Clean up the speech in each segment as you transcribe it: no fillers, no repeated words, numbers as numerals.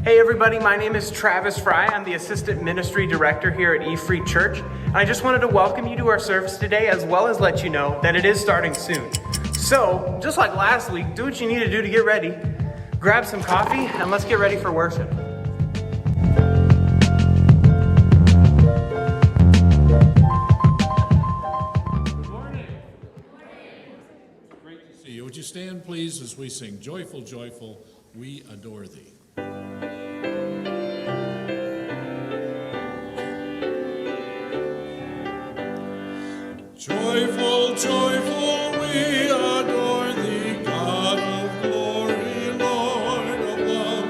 Hey everybody, my name is Travis Fry. I'm the Assistant Ministry Director here at E-Free Church. And I just wanted to welcome you to our service today, as well as let you know that it is starting soon. So, just like last week, do what you need to do to get ready. Grab some coffee and let's get ready for worship. Good morning. Great to see you. Would you stand, please, as we sing, Joyful, Joyful, We Adore Thee. Joyful, joyful, we adore thee, God of glory, Lord of love.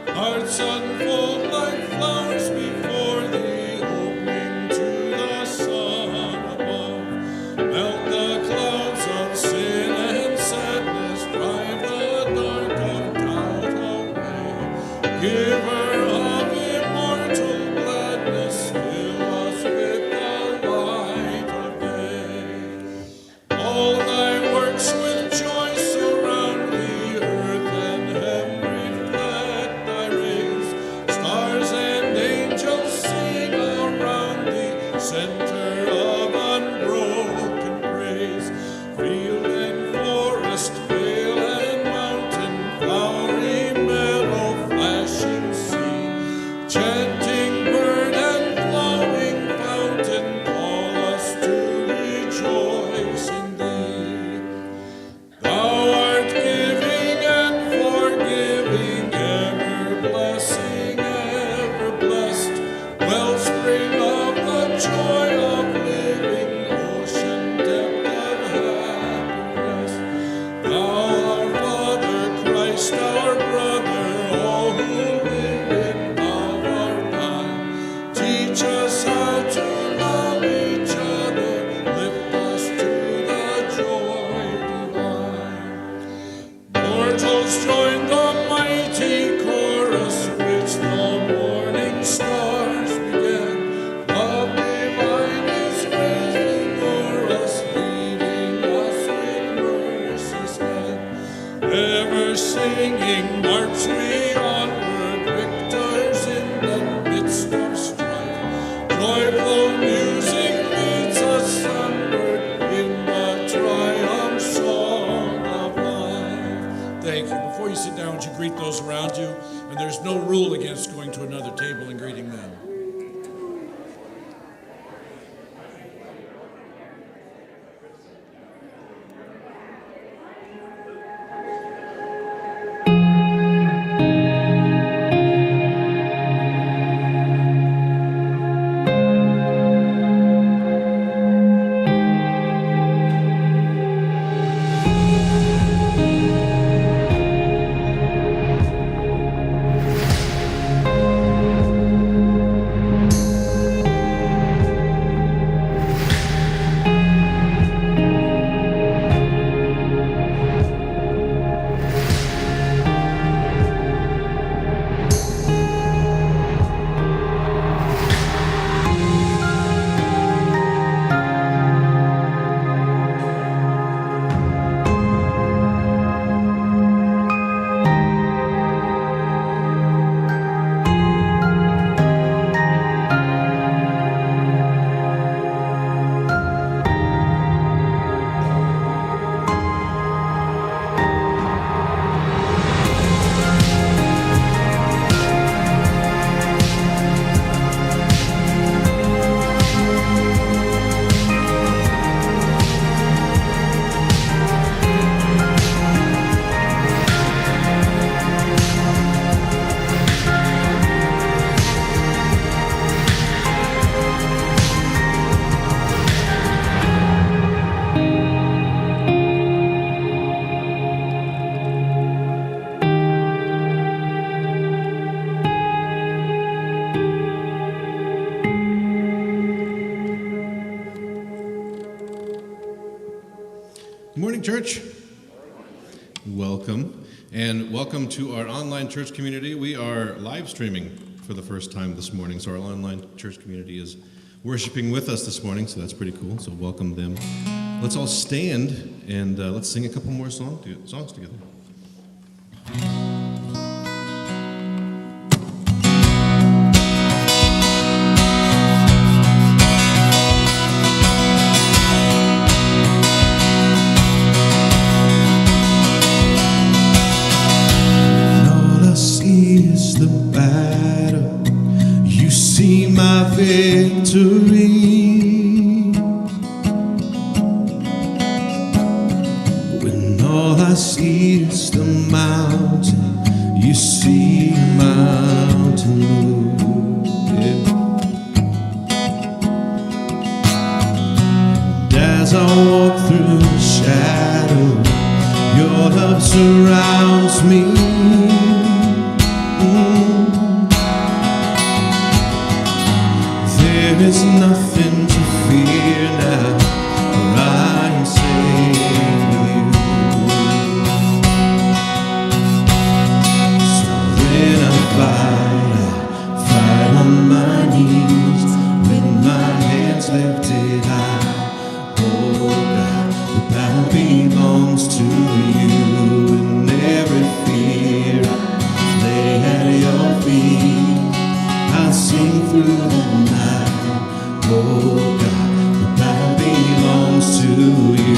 Hearts unfold like flowers before thee, opening to the sun above. Melt the clouds of sin and sadness, drive the dark of doubt away. Giver of immortal gladness, fill us with the light of day. All thy works with joy surround thee, earth and heaven reflect thy rays. Stars and angels sing around thee, center of unbroken praise. Field and forest, vale and mountain, flowery meadow, flashing sea, chanting bird and flowing fountain, call us to rejoice in thee. Thou art giving and forgiving, ever blessing, ever blessed, wellspring of the joy of living, ocean depth of happy rest. Thou our Father, Christ our brother, all who live in love our time, teach us how to love each other, lift us to the joy divine. Mortals join the mighty chorus which the morning stars began. Love divine is raising o'er us, leading us with mercy's hand. Ever singing, march we onward, victors in the midst of strife. Joyful music leads us sunward in the triumph song of life. Thank you. Before you sit down, would you greet those around you? And there's no rule against going to another table and greeting them. Good morning, church. Welcome, and welcome to our online church community. We are live streaming for the first time this morning, so our online church community is worshiping with us this morning, so that's pretty cool, so welcome them. Let's all stand and let's sing a couple more songs together. victory. When all I see is the mountain, you see a mountain move. Yeah. And as I walk through the shadow, your love surrounds me. There is nothing to fear now, for I am safe with you. So when I fight on my knees, with my hands lifted high. Oh God, the battle belongs to you, and every fear I lay at your feet. I'll sing through the night. Oh God, the battle belongs to you.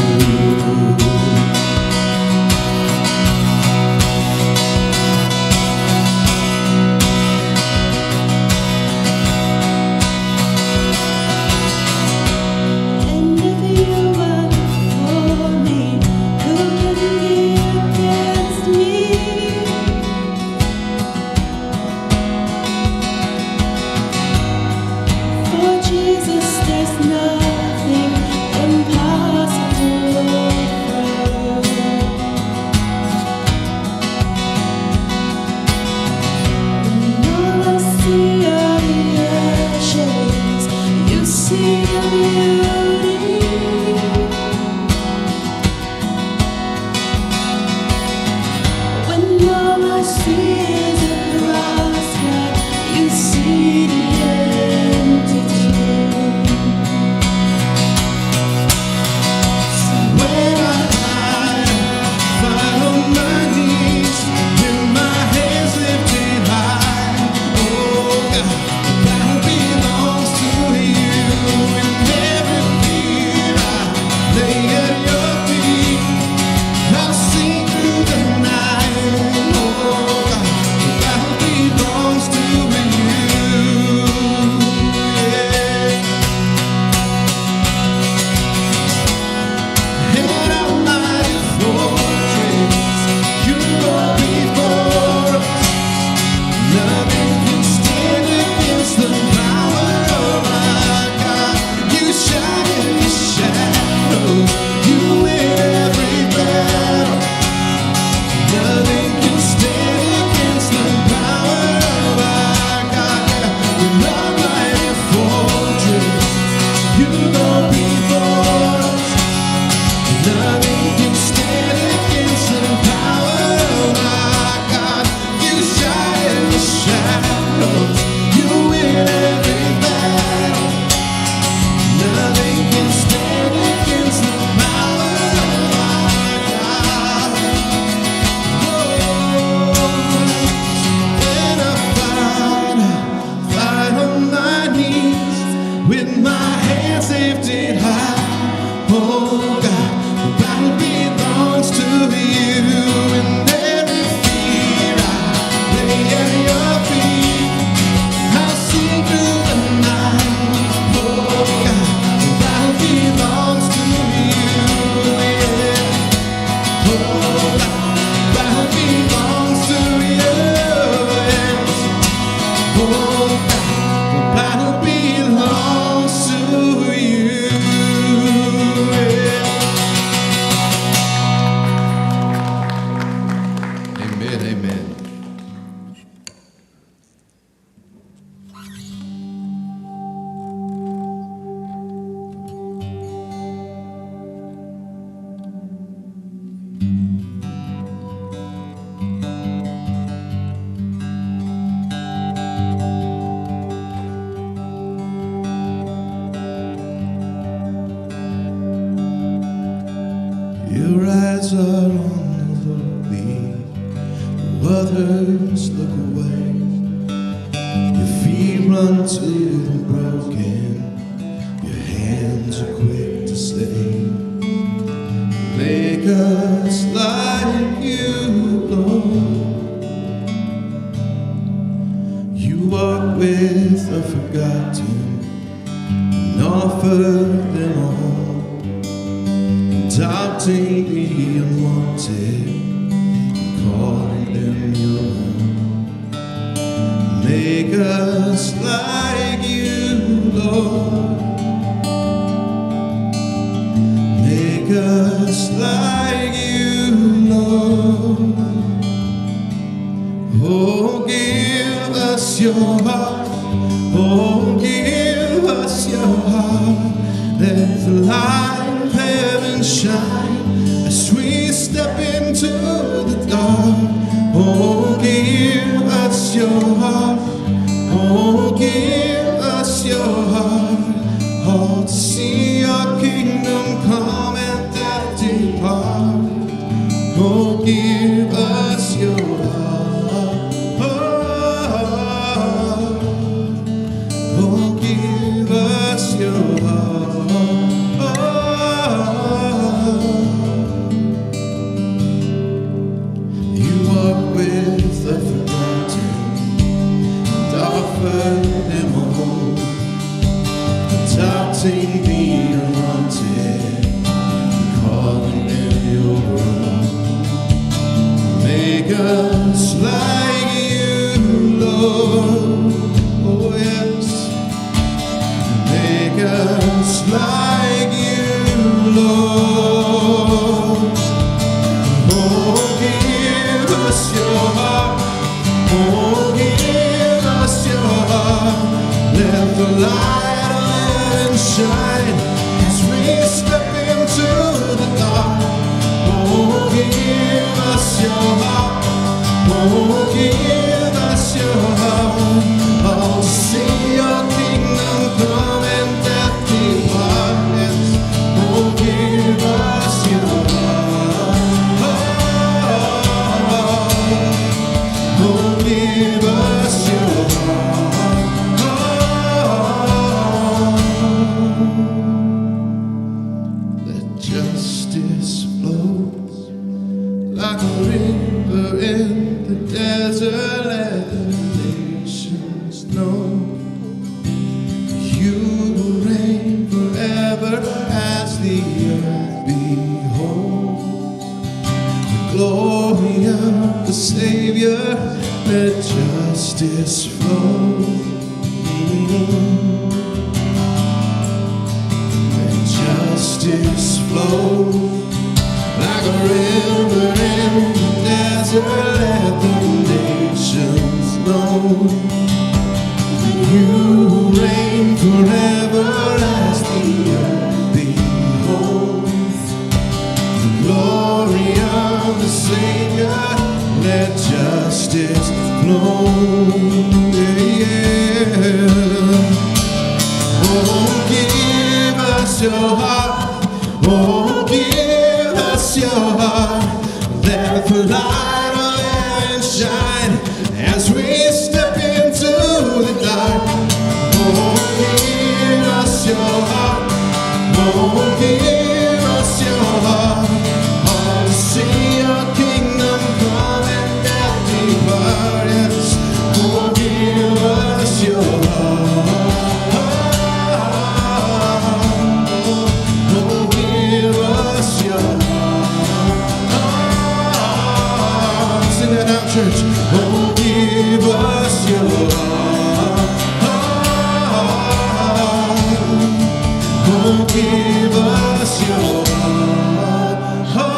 And if you are for me, who can be against me? For Jesus, there's nothing impossible for you. When all I see are the ashes, you see the beauty. When all I see is a cross, God, you see the empty tomb. So when I fight on my knees, with my hands lifted high, oh God, the battle belongs to you, and every fear I lay at your feet. I'll sing through the night. Oh God, the battle belongs to you. Yeah. And our mighty fortress, you go before us. Nothing can stand against the power of our God. You shine in the shadows, you win every battle. Nothing can stand against the power of our God. With our mighty fortress, you go before us. Nothing can stand against the power of our God. You shine in the shadows, you win every battle. Nothing can stand against the power of our God. When I fight on my knees, with my hands lifted high. Oh God, the battle belongs to you, and every fear I lay at your feet. I'll sing through the night. Oh God, the battle belongs to you. Yeah. Oh God, the battle belongs to you. Yes. Oh God, the battle belongs to you. Yeah. Amen, amen. Your eyes are on the lowly, others look away. Your feet run to the broken, your hands are quick to save. Make us like you, Lord. You walk with the forgotten, offered them all, adopting the unwanted, calling them your own. Make us like you, Lord. Make us like you, Lord. Oh, give us your heart. Oh, give us your heart. Let the light of heaven shine as we step into the dark. Oh, give us your heart. Oh, give us your heart. Oh, to see your kingdom come and death depart. Oh, give us your heart. Oh, give us your heart. You walk with the forgotten and offer them all, adopting the unwanted, calling them your own. Make us like you, Lord. Oh yes. Make us like you, Lord. Oh, give us your heart. Oh, give us your heart. Let the light of heaven shine as we step into the dark. Oh, give us your heart. Oh, give us your heart. Oh, to see your kingdom come and death depart. Yes. Oh, give us your heart. Oh, give us your heart. Let justice flow like a river in the desert. Let the nations know you will reign forever as the earth beholds the glory of the Savior. Let justice flow. Let justice flow like a river in the desert. Let the nations know you reign forever as the earth beholds the glory of the Savior. Let justice flow. Yeah. Oh, give us your heart. Oh, give us your heart. Let the light of heaven shine as we step into the dark. Oh, give us your heart. Oh, give us your heart. Oh, to see your kingdom come and death depart. Yes. Oh, give us your heart. Oh, give us your heart. Sing that out, church. Oh, give us your heart. Oh, give us your heart.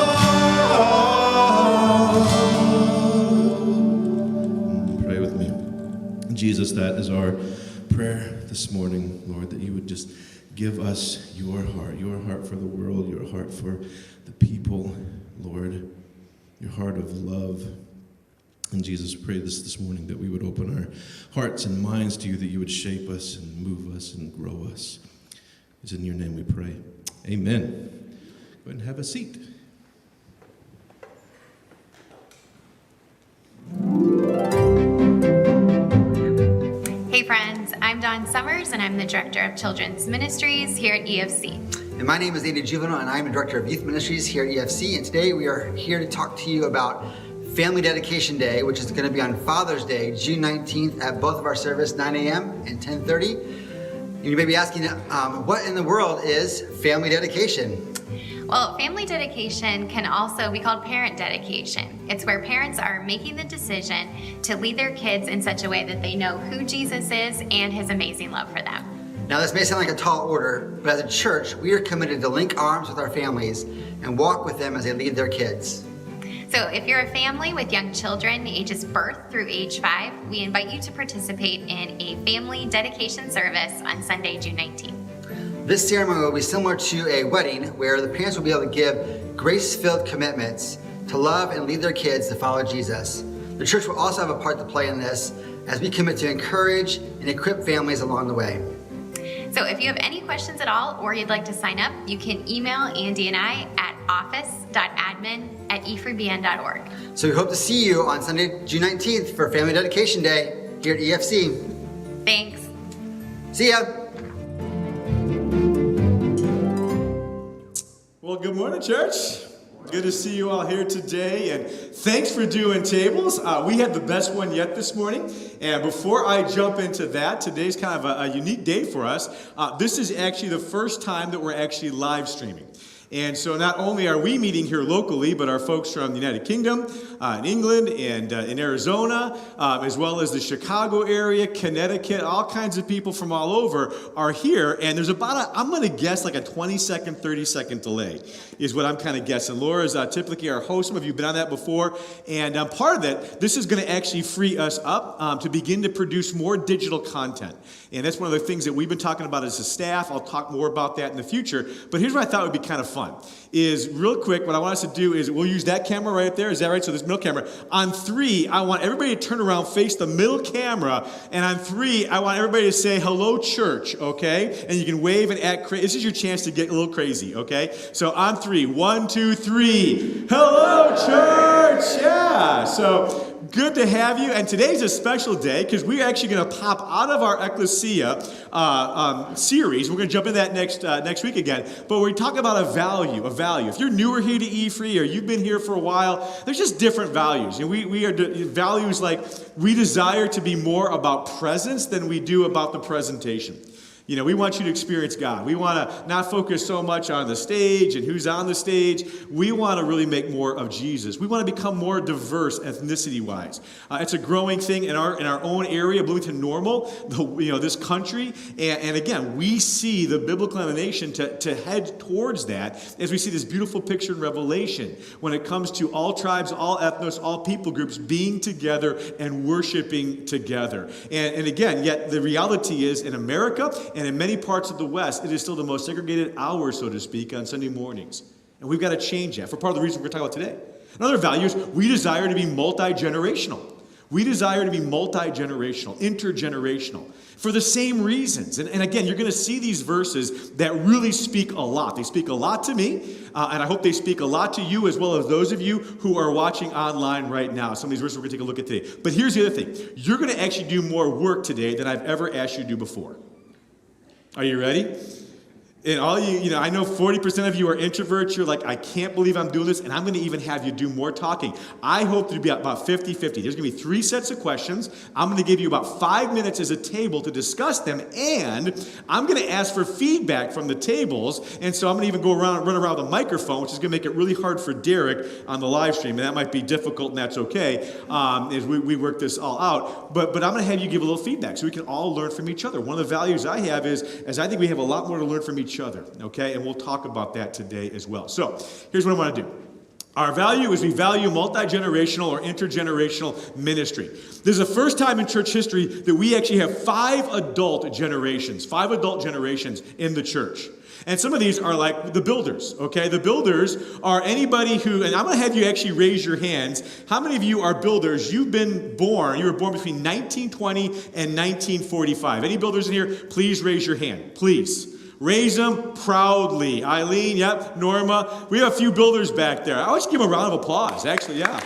Pray with me. Jesus, that is our prayer this morning, Lord, that you would just give us your heart for the world, your heart for the people, Lord, your heart of love. And Jesus, pray this morning that we would open our hearts and minds to you, that you would shape us and move us and grow us. It's in your name we pray. Amen. Go ahead and have a seat. Hey friends, I'm Dawn Summers and I'm the Director of Children's Ministries here at EFC. And my name is Andy Juvenile and I'm the Director of Youth Ministries here at EFC. And today we are here to talk to you about Family Dedication Day, which is going to be on Father's Day, June 19th at both of our services, 9 a.m. and 10:30. And you may be asking, what in the world is family dedication? Well, family dedication can also be called parent dedication. It's where parents are making the decision to lead their kids in such a way that they know who Jesus is and his amazing love for them. Now, this may sound like a tall order, but as a church, we are committed to link arms with our families and walk with them as they lead their kids. So if you're a family with young children ages birth through age 5, we invite you to participate in a family dedication service on Sunday, June 19th. This ceremony will be similar to a wedding where the parents will be able to give grace-filled commitments to love and lead their kids to follow Jesus. The church will also have a part to play in this as we commit to encourage and equip families along the way. So if you have any questions at all or you'd like to sign up, you can email Andy and I at office.admin@efreebn.org. So we hope to see you on Sunday, June 19th for Family Dedication Day here at EFC. Thanks. See ya! Well, good morning, church. Good to see you all here today, and thanks for doing tables. We had the best one yet this morning, and before I jump into that, today's kind of a unique day for us. This is actually the first time that we're actually live streaming. And so not only are we meeting here locally, but our folks from the United Kingdom, in England, and in Arizona, as well as the Chicago area, Connecticut, all kinds of people from all over are here. And there's about, I'm going to guess like a 20-second, 30-second delay is what I'm kind of guessing. Laura's typically our host. Some of you have been on that before. And part of that, this is going to actually free us up to begin to produce more digital content. And that's one of the things that we've been talking about as a staff. I'll talk more about that in the future. But here's what I thought would be kind of fun. Is real quick, what I want us to do is we'll use that camera right there. Is that right? So this middle camera. On 3, I want everybody to turn around, face the middle camera. And on 3, I want everybody to say, hello, church, okay? And you can wave and act crazy. This is your chance to get a little crazy, okay? So on 3, 1, 2, 3. Hello, church! Yeah! So good to have you. And today's a special day because we're actually going to pop out of our Ecclesia series. We're going to jump into that next week again. But we talk about a value. If you're newer here to E-Free or you've been here for a while, there's just different values. You know, we are values like we desire to be more about presence than we do about the presentation. You know, we want you to experience God. We want to not focus so much on the stage and who's on the stage. We want to really make more of Jesus. We want to become more diverse ethnicity-wise. It's a growing thing in our own area, Bloomington Normal, this country. And again, we see the biblical inclination to head towards that as we see this beautiful picture in Revelation when it comes to all tribes, all ethnos, all people groups being together and worshiping together. And again, yet the reality is in America, and in many parts of the West, it is still the most segregated hour, so to speak, on Sunday mornings. And we've got to change that for part of the reason we're talking about today. Another value is we desire to be multi-generational. We desire to be multi-generational, intergenerational, for the same reasons. And again, you're going to see these verses that really speak a lot. They speak a lot to me, and I hope they speak a lot to you as well as those of you who are watching online right now. Some of these verses we're going to take a look at today. But here's the other thing. You're going to actually do more work today than I've ever asked you to do before. Are you ready? And all you I know 40% of you are introverts. You're like, I can't believe I'm doing this, and I'm going to even have you do more talking. I hope to be about 50-50. There's going to be 3 sets of questions. I'm going to give you about 5 minutes as a table to discuss them, and I'm going to ask for feedback from the tables, and so I'm going to even run around the microphone, which is going to make it really hard for Derek on the live stream, and that might be difficult, and that's okay, as we work this all out. But I'm going to have you give a little feedback so we can all learn from each other. One of the values I have is I think we have a lot more to learn from each other, okay? And we'll talk about that today as well. So here's what I want to do. Our value is we value multi-generational or intergenerational ministry. This is the first time in church history that we actually have 5 adult generations in the church. And some of these are like the builders, okay? The builders are anybody who, and I'm going to have you actually raise your hands. How many of you are builders? You were born between 1920 and 1945. Any builders in here? Please raise your hand, please. Raise them proudly. Eileen, yep, Norma. We have a few builders back there. I always give them a round of applause, actually, yeah.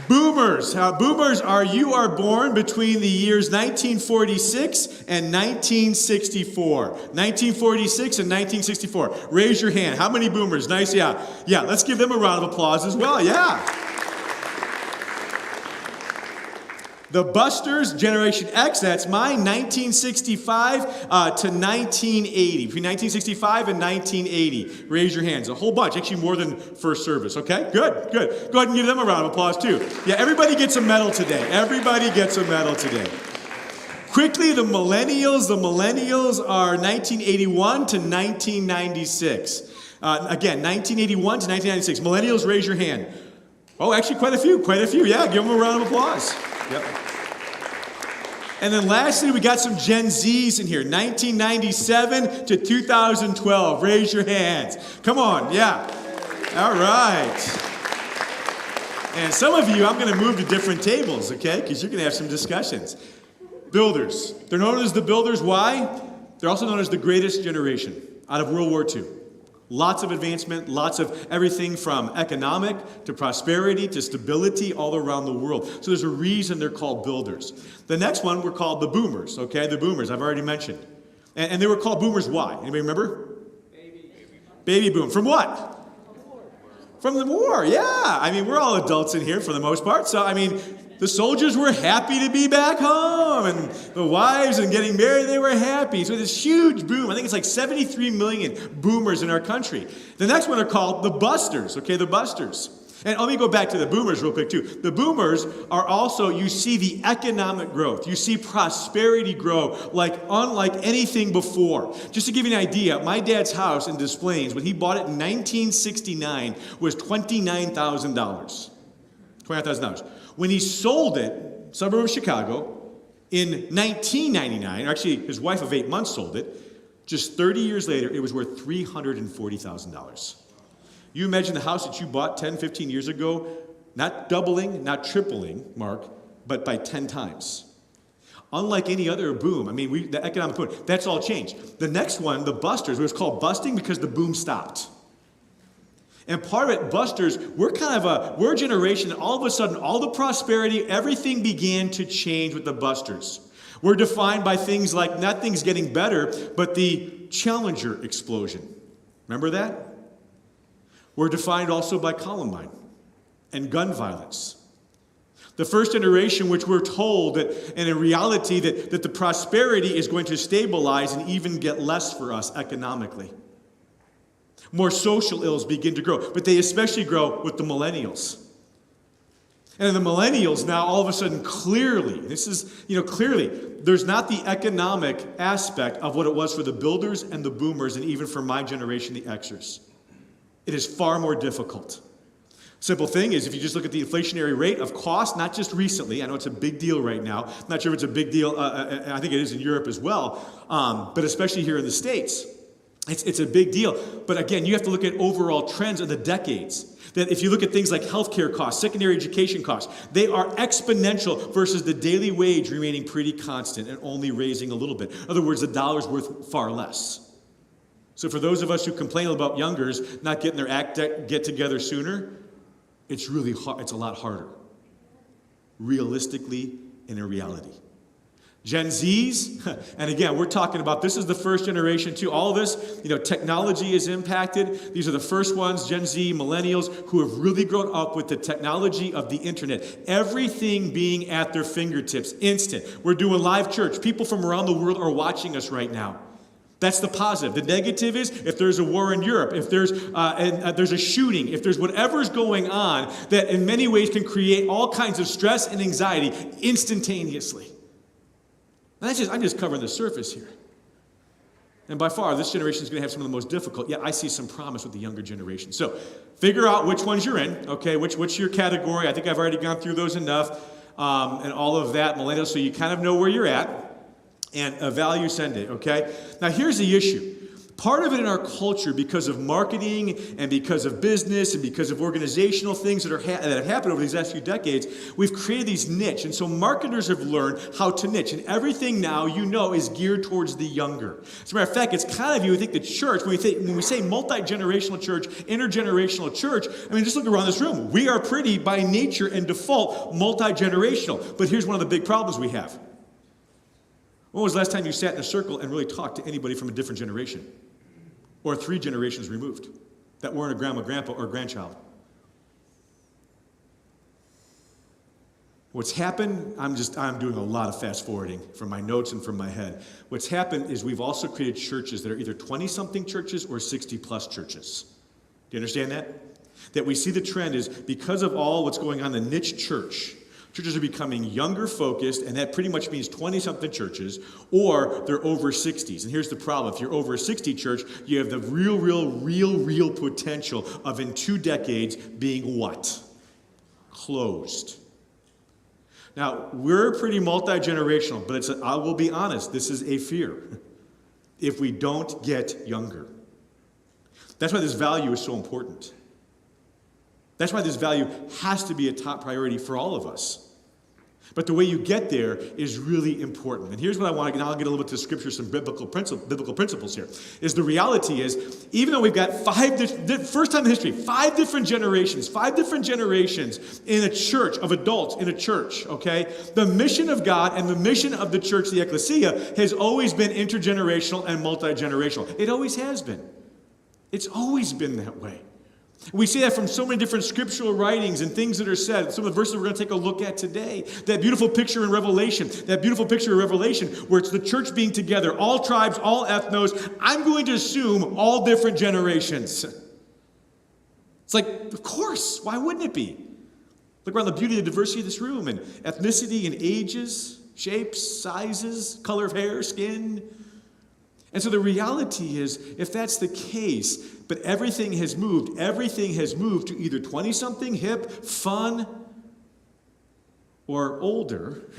Boomers. Boomers you are born between the years 1946 and 1964. 1946 and 1964. Raise your hand. How many boomers? Nice, yeah. Yeah, let's give them a round of applause as well, yeah. The Busters, Generation X, that's mine, 1965 to 1980. Between 1965 and 1980. Raise your hands. A whole bunch, actually more than first service, okay? Good, good. Go ahead and give them a round of applause, too. Yeah, everybody gets a medal today. Everybody gets a medal today. Quickly, the millennials. The millennials are 1981 to 1996. Again, 1981 to 1996. Millennials, raise your hand. Oh, actually, quite a few. Yeah, give them a round of applause. Yep. And then lastly, we got some Gen Zs in here, 1997 to 2012. Raise your hands. Come on, yeah. All right. And some of you, I'm going to move to different tables, okay? Because you're going to have some discussions. Builders. They're known as the builders. Why? They're also known as the greatest generation out of World War II. Lots of advancement, lots of everything from economic to prosperity to stability all around the world. So there's a reason they're called builders. The next one were called the boomers, okay? The boomers, I've already mentioned. And they were called boomers why? Anybody remember? Baby boom. From what? From the war, yeah. I mean, we're all adults in here for the most part. So, I mean, the soldiers were happy to be back home, and the wives and getting married, they were happy. So this huge boom. I think it's like 73 million boomers in our country. The next one are called the busters, okay, the busters. And let me go back to the boomers real quick, too. The boomers are also, you see the economic growth. You see prosperity grow like unlike anything before. Just to give you an idea, my dad's house in Des Plaines, when he bought it in 1969, was $29,000. $29,000. When he sold it, suburb of Chicago, in 1999, actually his wife of 8 months sold it, just 30 years later, it was worth $340,000. You imagine the house that you bought 10, 15 years ago, not doubling, not tripling, Mark, but by 10 times. Unlike any other boom, I mean, the economic boom, that's all changed. The next one, the busters, was called busting because the boom stopped. And part of it, busters, we're a generation that all of a sudden, all the prosperity, everything began to change with the busters. We're defined by things like, not things getting better, but the Challenger explosion. Remember that? We're defined also by Columbine and gun violence. The first generation, which we're told that, and in reality, that the prosperity is going to stabilize and even get less for us economically. More social ills begin to grow, but they especially grow with the millennials. And the millennials now, all of a sudden, clearly, there's not the economic aspect of what it was for the builders and the boomers, and even for my generation, the Xers. It is far more difficult. Simple thing is, if you just look at the inflationary rate of cost, not just recently, I know it's a big deal right now. I'm not sure if it's a big deal, I think it is in Europe as well, but especially here in the States. It's a big deal. But again, you have to look at overall trends of the decades. That if you look at things like healthcare costs, secondary education costs, they are exponential versus the daily wage remaining pretty constant and only raising a little bit. In other words, the dollar's worth far less. So for those of us who complain about youngers not getting their get together sooner, it's really hard. It's a lot harder, realistically and in reality. Gen Zs, and again, we're talking about, this is the first generation too. All of this, technology is impacted. These are the first ones, Gen Z, millennials, who have really grown up with the technology of the internet. Everything being at their fingertips, instant. We're doing live church. People from around the world are watching us right now. That's the positive. The negative is, if there's a war in Europe, if there's a shooting, if there's whatever's going on, that in many ways can create all kinds of stress and anxiety instantaneously. I'm just covering the surface here. And by far, this generation is going to have some of the most difficult, yet I see some promise with the younger generation. So figure out which ones you're in, okay? What's your category? I think I've already gone through those enough, and all of that, millennials, so you kind of know where you're at, and value send it, okay? Now here's the issue. Part of it in our culture, because of marketing and because of business and because of organizational things that have happened over these last few decades, we've created these niche. And so marketers have learned how to niche. And everything now, is geared towards the younger. As a matter of fact, it's kind of, you would think the church, when we say multi-generational church, intergenerational church, just look around this room. We are pretty, by nature and default, multi-generational. But here's one of the big problems we have. When was the last time you sat in a circle and really talked to anybody from a different generation? Or 3 generations removed that weren't a grandma, grandpa, or grandchild? What's happened, I'm doing a lot of fast forwarding from my notes and from my head. What's happened is we've also created churches that are either 20-something churches or 60-plus churches. Do you understand that? That we see the trend is because of all what's going on in the niche church, churches are becoming younger focused, and that pretty much means 20-something churches, or they're over 60s. And here's the problem. If you're over a 60 church, you have the real potential of in 2 decades being what? Closed. Now, we're pretty multi-generational, but I will be honest, this is a fear if we don't get younger. That's why this value is so important. That's why this value has to be a top priority for all of us. But the way you get there is really important. And here's what I want to get. I'll get a little bit to scripture, some biblical principles here. Is the reality is, even though we've got first time in history, 5 different generations in a church, of adults in a church, okay? The mission of God and the mission of the church, the ecclesia, has always been intergenerational and multi-generational. It always has been. It's always been that way. We see that from so many different scriptural writings and things that are said. Some of the verses we're going to take a look at today. That beautiful picture in Revelation where it's the church being together, all tribes, all ethnos. I'm going to assume all different generations. It's like, of course, why wouldn't it be? Look around the beauty and diversity of this room and ethnicity and ages, shapes, sizes, color of hair, skin. And so the reality is, if that's the case, but everything has moved to either 20-something, hip, fun, or older,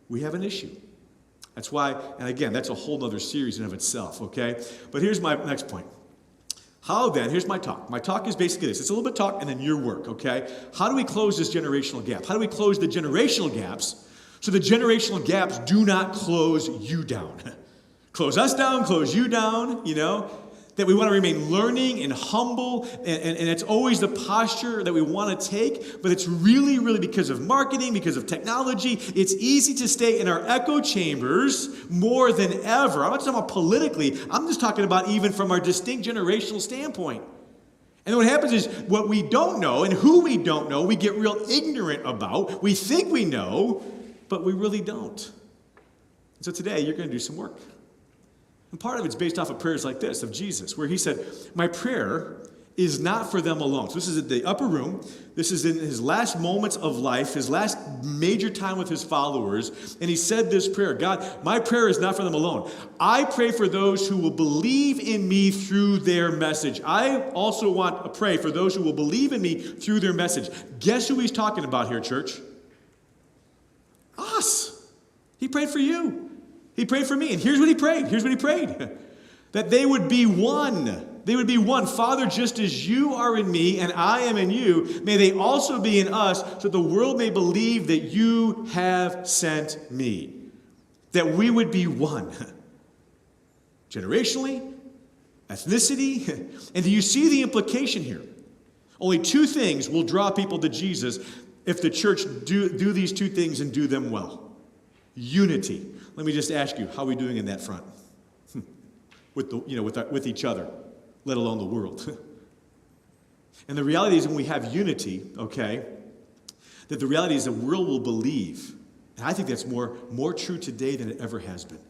we have an issue. That's why, and again, that's a whole other series in of itself, okay? But here's my next point. How then, here's my talk. My talk is basically this. It's a little bit talk and then your work, okay? How do we close this generational gap? How do we close the generational gaps so the generational gaps do not close you down? Close us down, close you down, you know, that we want to remain learning and humble, and it's always the posture that we want to take, but it's really because of marketing, because of technology. It's easy to stay in our echo chambers more than ever. I'm not talking about politically, I'm just talking about even from our distinct generational standpoint. And then what happens is what we don't know and who we don't know, we get real ignorant about. We think we know, but we really don't. So today, you're going to do some work. And part of it's based off of prayers like this of Jesus, where he said, my prayer is not for them alone. So this is at the upper room. This is in his last moments of life, his last major time with his followers. And he said this prayer, God, my prayer is not for them alone. I pray for those who will believe in me through their message. I also want to pray for those who will believe in me through their message. Guess who he's talking about here, church? Us. He prayed for you. He prayed for me, and here's what he prayed. That they would be one. They would be one. Father, just as you are in me and I am in you, may they also be in us, so that the world may believe that you have sent me. That we would be one. Generationally, ethnicity, and do you see the implication here? Only 2 things will draw people to Jesus if the church do these 2 things and do them well. Unity. Let me just ask you, how are we doing in that front? With each other, let alone the world. And the reality is when we have unity, okay, that the reality is the world will believe. And I think that's more true today than it ever has been.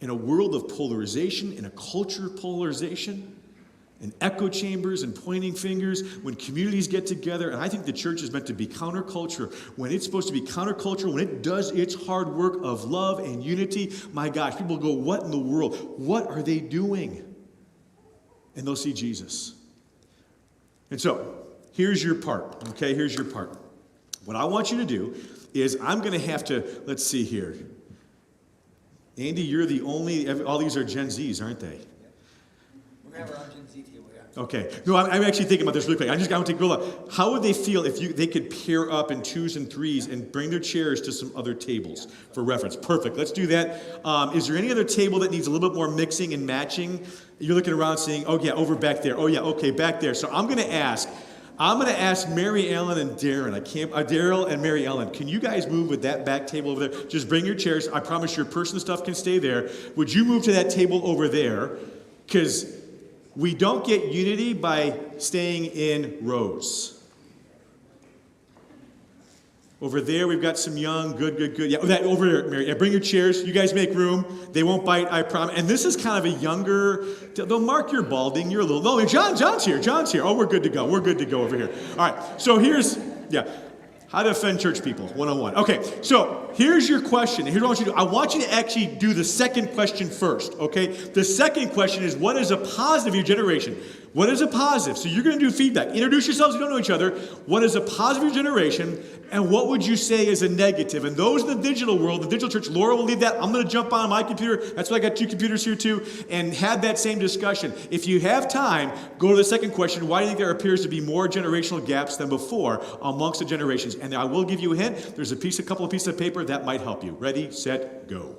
In a world of polarization, in a culture of polarization, and echo chambers and pointing fingers, when communities get together, and I think the church is meant to be counterculture. When it's supposed to be counterculture, when it does its hard work of love and unity, my gosh, people go, what in the world? What are they doing? And they'll see Jesus. And so, here's your part, okay? Here's your part. What I want you to do is I'm going to have to, let's see here. Andy, you're the only, all these are Gen Zs, aren't they? We're going to have our own Gen Z table, yeah. Okay. No, I'm actually thinking about this really quick. I want to take a real look. How would they feel if they could pair up in 2s and 3s and bring their chairs to some other tables for reference? Perfect. Let's do that. Is there any other table that needs a little bit more mixing and matching? You're looking around saying, oh, yeah, over back there. Oh, yeah, okay, back there. So I'm going to ask Mary Ellen and Darren. Daryl and Mary Ellen. Can you guys move with that back table over there? Just bring your chairs. I promise your personal stuff can stay there. Would you move to that table over there? Because we don't get unity by staying in rows. Over there, we've got some young, good. Yeah, that over there, Mary. Yeah, bring your chairs. You guys make room. They won't bite, I promise. And this is kind of a younger, they'll mark your balding. You're a little, no, John's here. Oh, we're good to go. We're good to go over here. All right, so here's, how to offend church people, 101. Okay, so here's your question. Here's what I want you to do. I want you to actually do the second question first, okay? The second question is, what is a positive of your generation? What is a positive? So you're going to do feedback. Introduce yourselves if you don't know each other. What is a positive of your generation? And what would you say is a negative? And those in the digital world, the digital church, Laura will lead that. I'm going to jump on my computer. That's why I got 2 computers here too. And have that same discussion. If you have time, go to the second question. Why do you think there appears to be more generational gaps than before amongst the generations? And I will give you a hint. There's a couple of pieces of paper that might help you. Ready, set, go.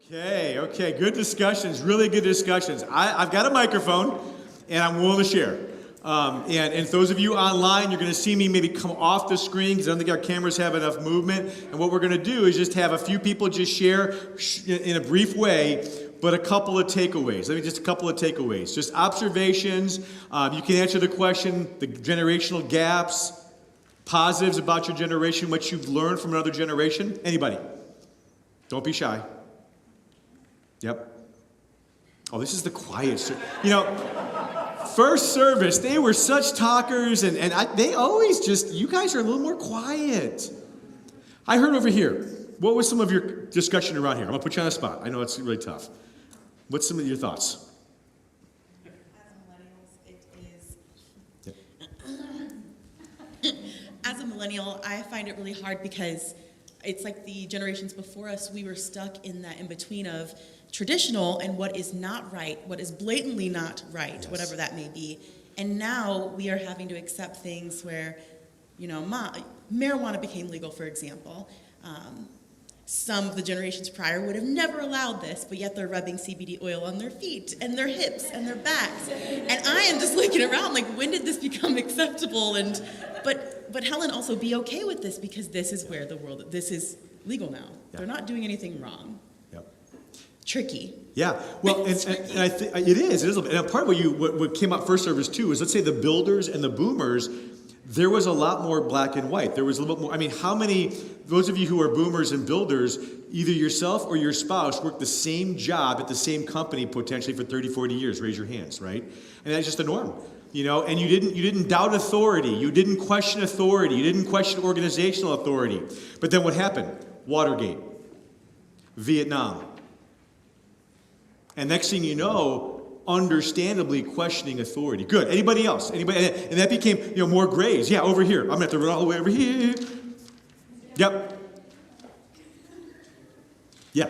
Okay, good discussions, really good discussions. I've got a microphone, and I'm willing to share. And those of you online, you're going to see me maybe come off the screen because I don't think our cameras have enough movement. And what we're going to do is just have a few people just share in a brief way, but a couple of takeaways. Just a couple of takeaways. Just observations. You can answer the question, the generational gaps, positives about your generation, what you've learned from another generation. Anybody? Don't be shy. Yep. Oh, this is the quiet. First service, they were such talkers, and they always you guys are a little more quiet. I heard over here, what was some of your discussion around here? I'm going to put you on the spot. I know it's really tough. What's some of your thoughts? As a millennial, I find it really hard because it's like the generations before us, we were stuck in that in-between of traditional and what is not right, what is blatantly not right, yes. Whatever that may be. And now we are having to accept things where, marijuana became legal, for example. Some of the generations prior would have never allowed this, but yet they're rubbing CBD oil on their feet and their hips and their backs. And I am just looking around like, when did this become acceptable? But Helen, also be okay with this because this is where this is legal now. Yeah. They're not doing anything wrong. Yep. Tricky. Yeah, well, and I think it is. And part of what came up first service too is, let's say the builders and the boomers, there was a lot more black and white. There was a little bit more. How many, those of you who are boomers and builders, either yourself or your spouse worked the same job at the same company potentially for 30, 40 years? Raise your hands, right? And that's just the norm. And you didn't doubt authority. You didn't question authority. You didn't question organizational authority. But then what happened? Watergate, Vietnam. And next thing you know, understandably questioning authority. Good. Anybody else? Anybody? And that became, more grays. Yeah, over here. I'm going to have to run all the way over here. Yep. Yeah.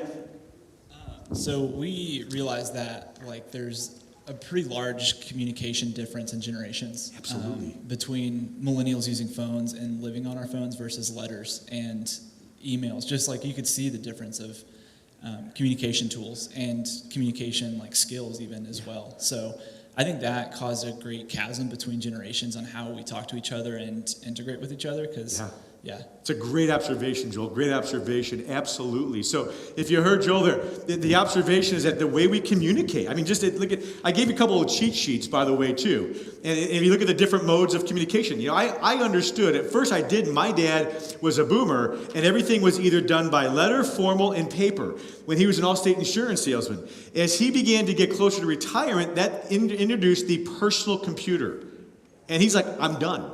So we realized that, there's a pretty large communication difference in generations. Absolutely. Between millennials using phones and living on our phones versus letters and emails. Just like you could see the difference of communication tools and communication skills even as well. So I think that caused a great chasm between generations on how we talk to each other and integrate with each other because yeah. It's a great observation, Joel. Great observation. Absolutely. So if you heard Joel there, the observation is that the way we communicate, I gave you a couple of cheat sheets, by the way, too. And if you look at the different modes of communication, I understood. At first I didn't. My dad was a boomer, and everything was either done by letter, formal, and paper when he was an Allstate insurance salesman. As he began to get closer to retirement, that introduced the personal computer. And he's like, I'm done.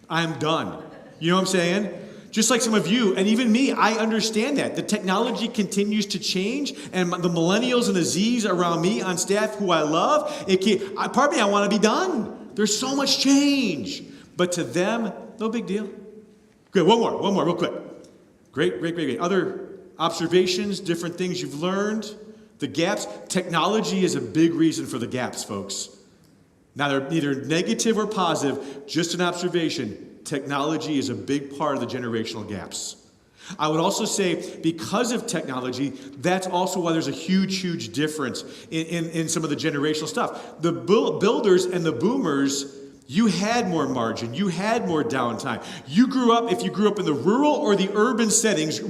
I'm done. You know what I'm saying? Just like some of you, and even me, I understand that. The technology continues to change, and the millennials and the Zs around me on staff who I love, part of me, I want to be done. There's so much change. But to them, no big deal. Good, one more, real quick. Great. Other observations, different things you've learned, the gaps. Technology is a big reason for the gaps, folks. Now, they're neither negative or positive, just an observation. Technology is a big part of the generational gaps. I would also say because of technology, that's also why there's a huge difference in some of the generational stuff. The builders and the boomers, you had more margin. You had more downtime. If you grew up in the rural or urban settings,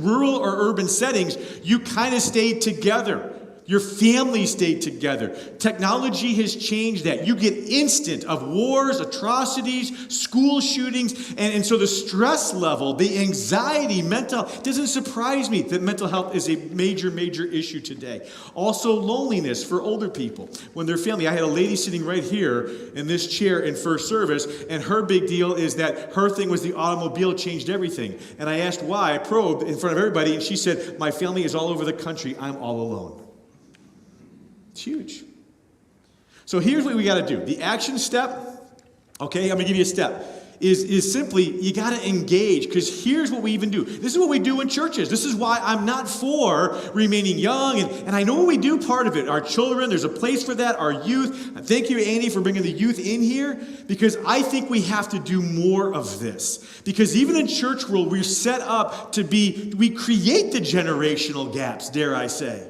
you kind of stayed together. Your family stayed together. Technology has changed that. You get instant of wars, atrocities, school shootings, and so the stress level, the anxiety, it doesn't surprise me that mental health is a major issue today. Also loneliness for older people. When their family, I had a lady sitting right here in this chair in first service, and her big deal is that her thing was the automobile changed everything. And I asked why, I probed in front of everybody, and she said, my family is all over the country, I'm all alone. It's huge. So here's what we got to do. The action step, okay, I'm going to give you a step, is simply you got to engage, because here's what we even do. This is what we do in churches. This is why I'm not for remaining young, and I know we do part of it. Our children, there's a place for that. Our youth. Thank you, Andy, for bringing the youth in here, because I think we have to do more of this. Because even in church world, we're set up to we create the generational gaps, dare I say.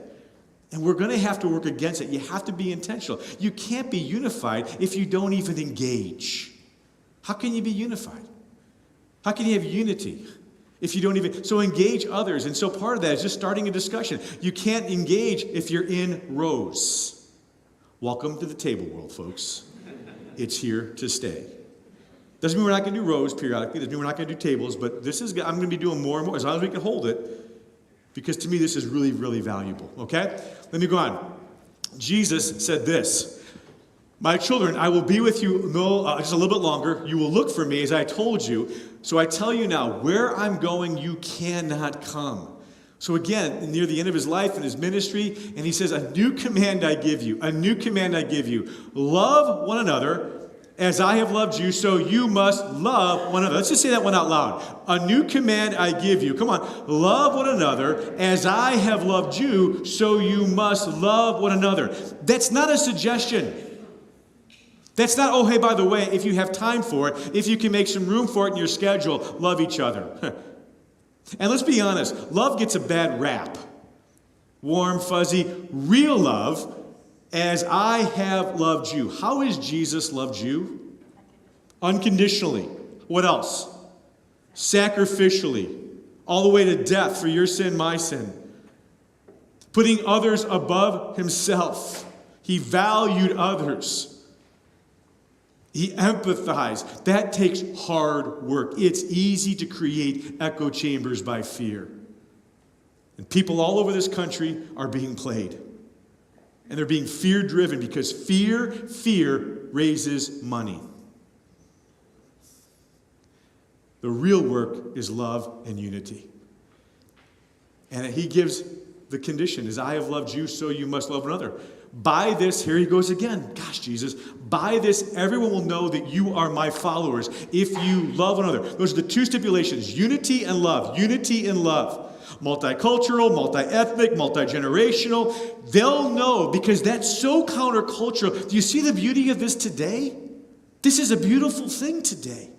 And we're going to have to work against it. You have to be intentional. You can't be unified if you don't even engage. How can you be unified? How can you have unity if you don't even... So engage others. And so part of that is just starting a discussion. You can't engage if you're in rows. Welcome to the table world, folks. It's here to stay. Doesn't mean we're not going to do rows periodically. Doesn't mean we're not going to do tables. But I'm going to be doing more and more as long as we can hold it. Because to me, this is really, really valuable. Okay? Let me go on. Jesus said this. My children, I will be with you just a little bit longer. You will look for me as I told you. So I tell you now, where I'm going, you cannot come. So again, near the end of his life and his ministry, and he says, a new command I give you, a new command I give you. Love one another as I have loved you, so you must love one another. Let's just say that one out loud. A new command I give you. Come on. Love one another as I have loved you, so you must love one another. That's not a suggestion. That's not, oh, hey, by the way, if you have time for it, if you can make some room for it in your schedule, love each other. And let's be honest, love gets a bad rap. Warm, fuzzy, real love, as I have loved you. How has Jesus loved you? Unconditionally. What else? Sacrificially. All the way to death for your sin, my sin. Putting others above himself. He valued others. He empathized. That takes hard work. It's easy to create echo chambers by fear. And people all over this country are being played. And they're being fear-driven because fear raises money. The real work is love and unity. And he gives the condition, as I have loved you, so you must love another. By this, here he goes again. Gosh, Jesus, by this, everyone will know that you are my followers if you love one another. Those are the two stipulations, unity and love. Unity and love. Multicultural, multi-ethnic, multi-generational. They'll know because that's so countercultural. Do you see the beauty of this today? This is a beautiful thing today.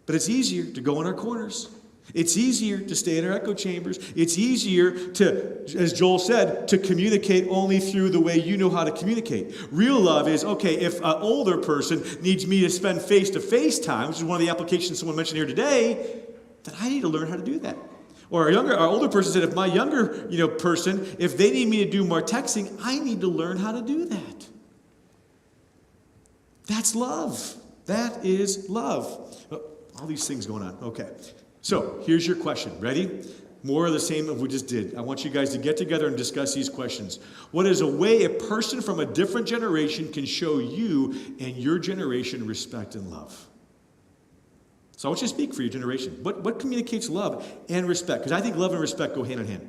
But it's easier to go in our corners. It's easier to stay in our echo chambers. It's easier to, as Joel said, to communicate only through the way you know how to communicate. Real love is, okay, if an older person needs me to spend face-to-face time, which is one of the applications someone mentioned here today, then I need to learn how to do that. Or our older person said, if my younger person, if they need me to do more texting, I need to learn how to do that. That's love. That is love. Oh, all these things going on. Okay. So here's your question. Ready? More of the same of what we just did. I want you guys to get together and discuss these questions. What is a way a person from a different generation can show you and your generation respect and love? So I want you to speak for your generation. What communicates love and respect? Because I think love and respect go hand in hand.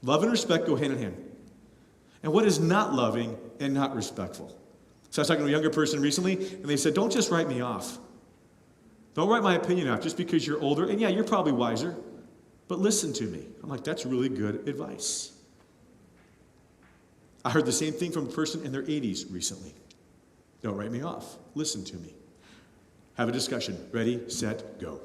Love and respect go hand in hand. And what is not loving and not respectful? So I was talking to a younger person recently, and they said, don't just write me off. Don't write my opinion off just because you're older. And yeah, you're probably wiser, but listen to me. I'm like, that's really good advice. I heard the same thing from a person in their 80s recently. Don't write me off. Listen to me. Have a discussion. Ready, set, go.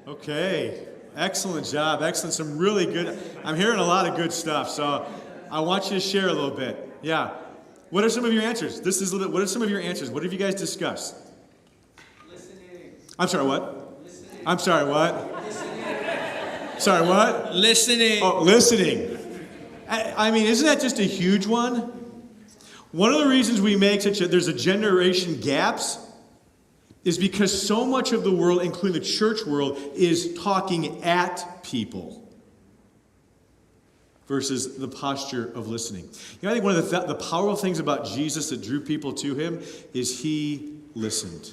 Okay. Excellent job. Excellent. Some really good. I'm hearing a lot of good stuff. So I want you to share a little bit. Yeah. What are some of your answers? This is a little bit. What are some of your answers? What have you guys discussed? Listening. I'm sorry, what? Listening. I'm sorry, what? Listening. Sorry, what? Listening. Oh, listening. I mean, isn't that just a huge one? One of the reasons we make there's a generation gaps is because so much of the world, including the church world, is talking at people versus the posture of listening. You know, I think one of the powerful things about Jesus that drew people to him is he listened.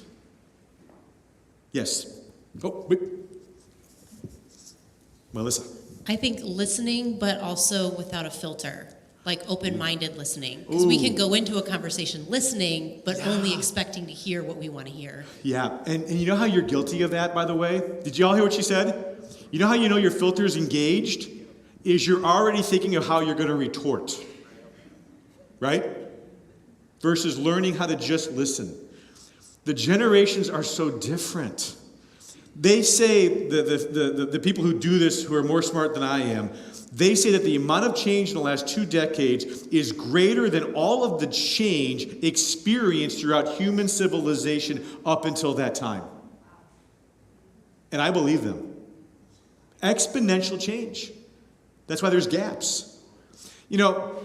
Yes. Oh, wait. Melissa. I think listening, but also without a filter, like open-minded listening. Because we can go into a conversation listening, but only expecting to hear what we want to hear. Yeah, and you know how you're guilty of that, by the way? Did you all hear what she said? You know how you know your filter's engaged? Is you're already thinking of how you're going to retort. Right? Versus learning how to just listen. The generations are so different. They say, the people who do this, who are more smart than I am, they say that the amount of change in the last 2 decades is greater than all of the change experienced throughout human civilization up until that time. And I believe them. Exponential change. That's why there's gaps. You know,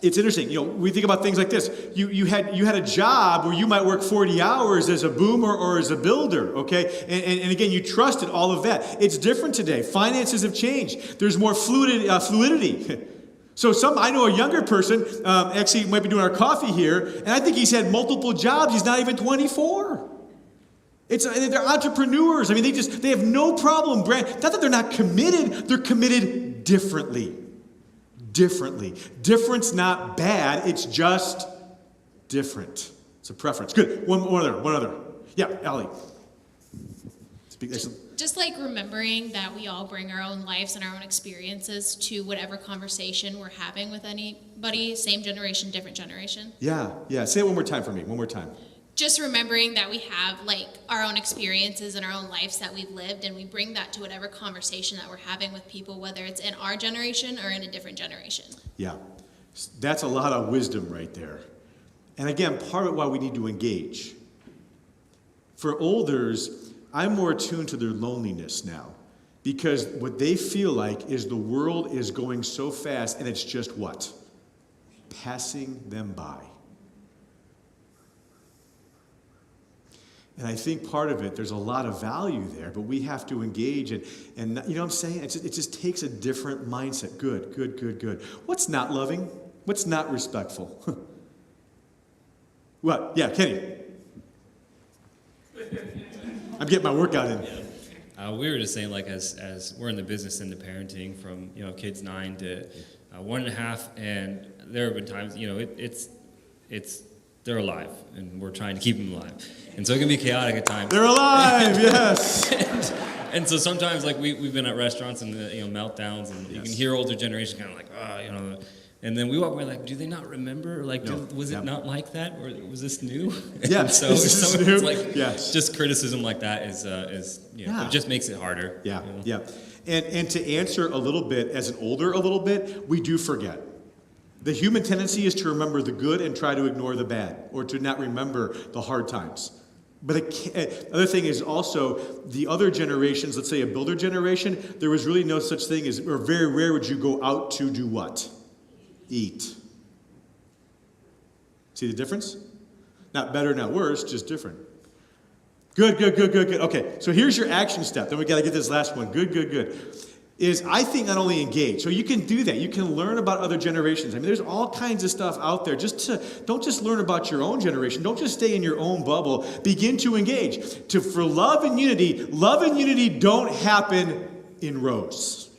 it's interesting. You know, we think about things like this. You had a job where you might work 40 hours as a boomer or as a builder, okay? And again, you trusted all of that. It's different today. Finances have changed. There's more fluidity. So I know a younger person, actually might be doing our coffee here, and I think he's had multiple jobs. He's not even 24. They're entrepreneurs. I mean, they have no problem. Not that they're not committed. They're committed differently. Different's not bad, it's just different. It's a preference. Good. One other. Yeah, Allie. Just like remembering that we all bring our own lives and our own experiences to whatever conversation we're having with anybody, same generation, different generation. Yeah. Say it one more time for me. One more time. Just remembering that we have like our own experiences and our own lives that we've lived, and we bring that to whatever conversation that we're having with people, whether it's in our generation or in a different generation. Yeah, that's a lot of wisdom right there. And again, part of why we need to engage. For olders, I'm more attuned to their loneliness now, because what they feel like is the world is going so fast, and it's just what? Passing them by. And I think part of it, there's a lot of value there, but we have to engage. And you know what I'm saying? It just takes a different mindset. Good. What's not loving? What's not respectful? What? Yeah, Kenny. I'm getting my workout in. We were just saying, like, as we're in the business into parenting from, kids 9 to 1.5, and there have been times, it's they're alive, and we're trying to keep them alive. And so it can be chaotic at times. They're alive, yes. and so sometimes, like, we've been at restaurants and meltdowns, and you can hear older generation kind of like, and then we walk away like, do they not remember? Like, was it not like that, or was this new? Yeah. So it's like, yes. Just criticism like that is it just makes it harder. Yeah. And to answer a little bit, as an older a little bit, we do forget. The human tendency is to remember the good and try to ignore the bad, or to not remember the hard times. But the other thing is also the other generations, let's say a builder generation, there was really no such thing as, or very rare would you go out to do what? Eat. See the difference? Not better, not worse, just different. Good. Okay, so here's your action step. Then we got to get this last one. Good. Is I think not only engage. So you can do that. You can learn about other generations. I mean, there's all kinds of stuff out there. Don't just learn about your own generation. Don't just stay in your own bubble. Begin to engage. For love and unity don't happen in rows.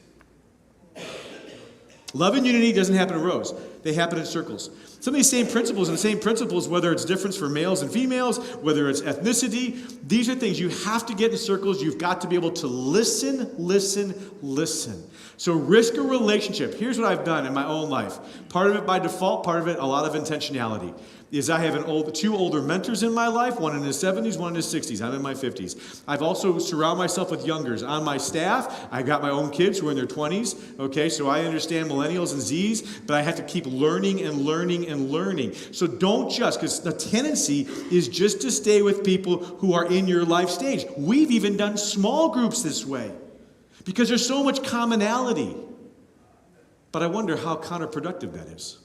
Love and unity doesn't happen in rows. They happen in circles. Some of these same principles, and the same principles, whether it's difference for males and females, whether it's ethnicity, these are things you have to get in circles. You've got to be able to listen, listen, listen. So risk a relationship. Here's what I've done in my own life. Part of it by default, part of it a lot of intentionality. Is I have two older mentors in my life, one in his 70s, one in his 60s. I'm in my 50s. I've also surrounded myself with youngers. On my staff, I've got my own kids who are in their 20s, okay? So I understand millennials and Zs, but I have to keep learning and learning and learning. So don't just, because the tendency is just to stay with people who are in your life stage. We've even done small groups this way because there's so much commonality. But I wonder how counterproductive that is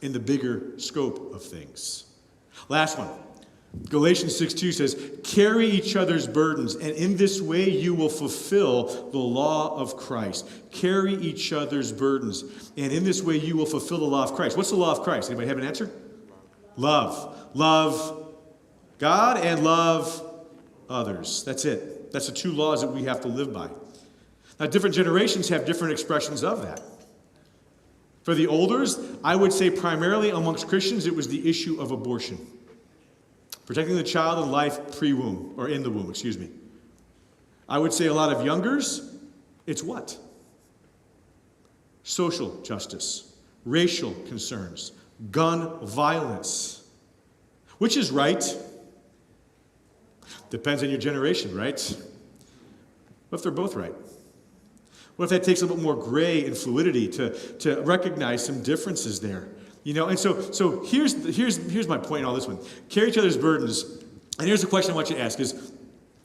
in the bigger scope of things. Last one. Galatians 6:2 says, carry each other's burdens, and in this way you will fulfill the law of Christ. Carry each other's burdens, and in this way you will fulfill the law of Christ. What's the law of Christ? Anybody have an answer? Love. Love God and love others. That's it. That's the two laws that we have to live by. Now, different generations have different expressions of that. For the olders, I would say primarily amongst Christians, it was the issue of abortion. Protecting the child in life pre-womb, or in the womb, excuse me. I would say a lot of youngers, it's what? Social justice, racial concerns, gun violence. Which is right? Depends on your generation, right? What if they're both right? What if that takes a little bit more gray and fluidity to recognize some differences there? You know, and so here's my point in all this one. Carry each other's burdens. And here's the question I want you to ask is,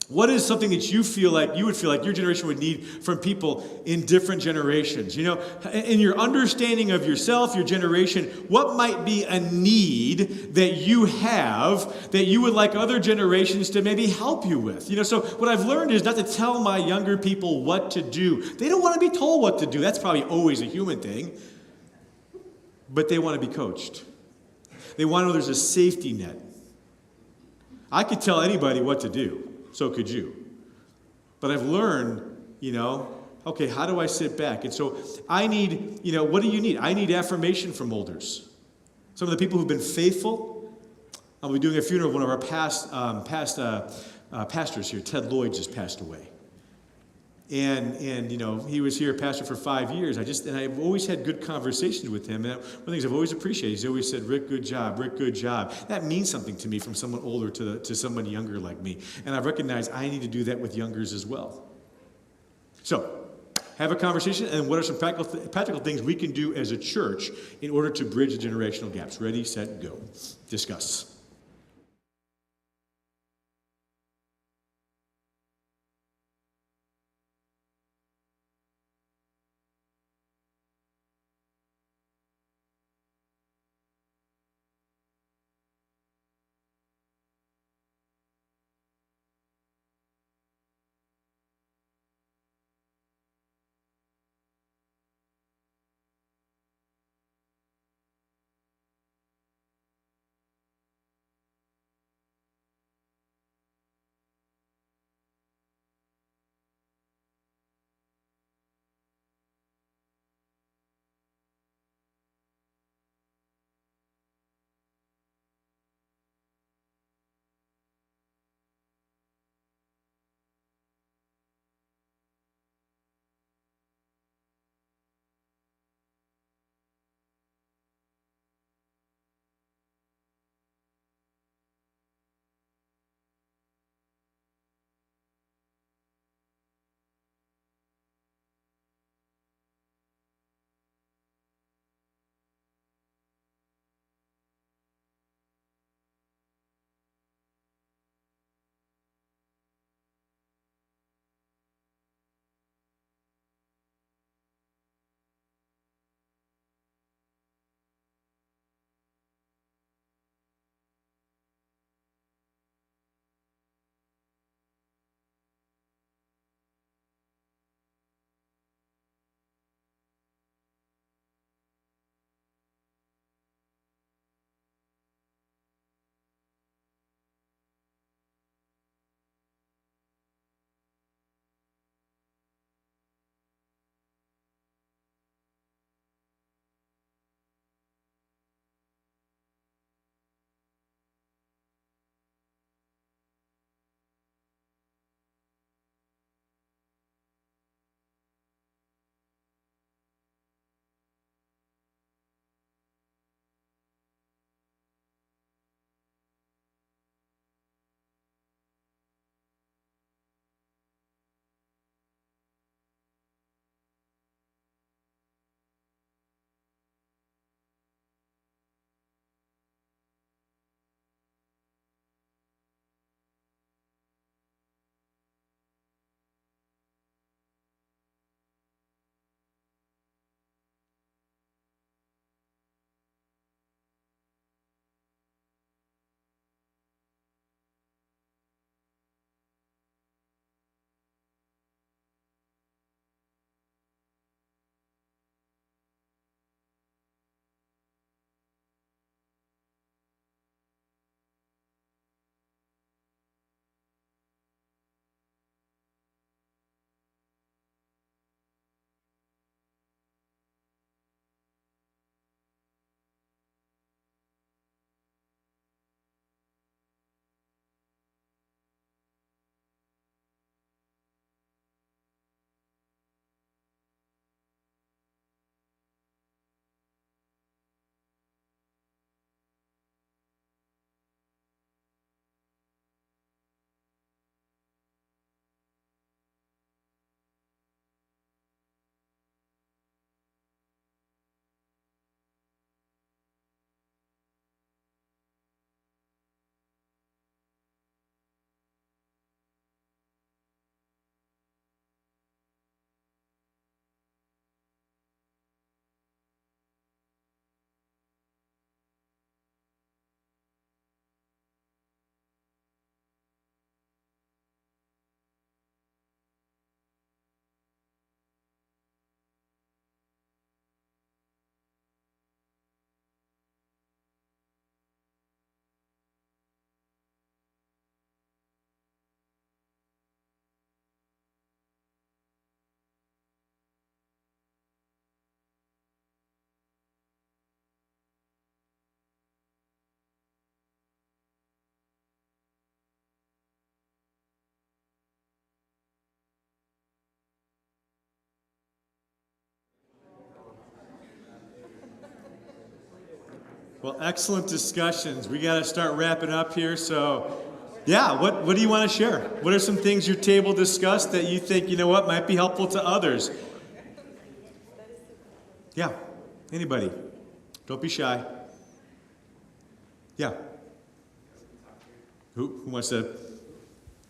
what is something that you would feel like your generation would need from people in different generations? You know, in your understanding of yourself, your generation, what might be a need that you have that you would like other generations to maybe help you with? You know, so what I've learned is not to tell my younger people what to do. They don't want to be told what to do. That's probably always a human thing. But they want to be coached. They want to know there's a safety net. I could tell anybody what to do. So could you. But I've learned, okay, how do I sit back? And so I need, what do you need? I need affirmation from elders. Some of the people who've been faithful. I'll be doing a funeral of one of our past pastors here. Ted Lloyd just passed away. And he was here, pastor for 5 years. I've always had good conversations with him. And one of the things I've always appreciated, he's always said, Rick, good job. Rick, good job. That means something to me from someone older to someone younger like me. And I've recognized I need to do that with youngers as well. So, have a conversation, and what are some practical things we can do as a church in order to bridge the generational gaps? Ready, set, go. Discuss. Well, excellent discussions. We got to start wrapping up here. So, yeah, what do you want to share? What are some things your table discussed that you think, you know what, might be helpful to others? Yeah, anybody? Don't be shy. Yeah. Who wants to?